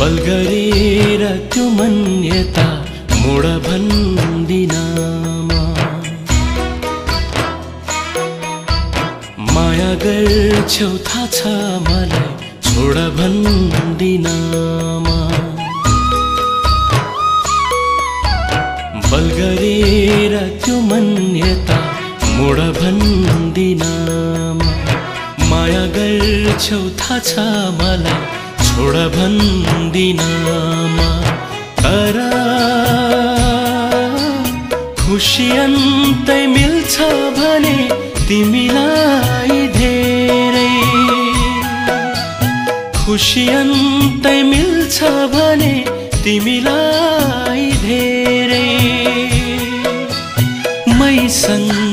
बल गरेर त्यो मान्यता मोड भन्दिनमा माया गर्छौ थाहा छ मलाई छोड भन्दिनमा बल गरेर त्यो मान्यता मोड भन्दिनमा माया गर्छौ थाहा छ मलाई छोड भन्दिनमा तर खुसी अन्तै मिल्छ भने तिमीलाई धेरै खुसी अन्तै मिल्छ भने तिमीलाई धेरै मैसँग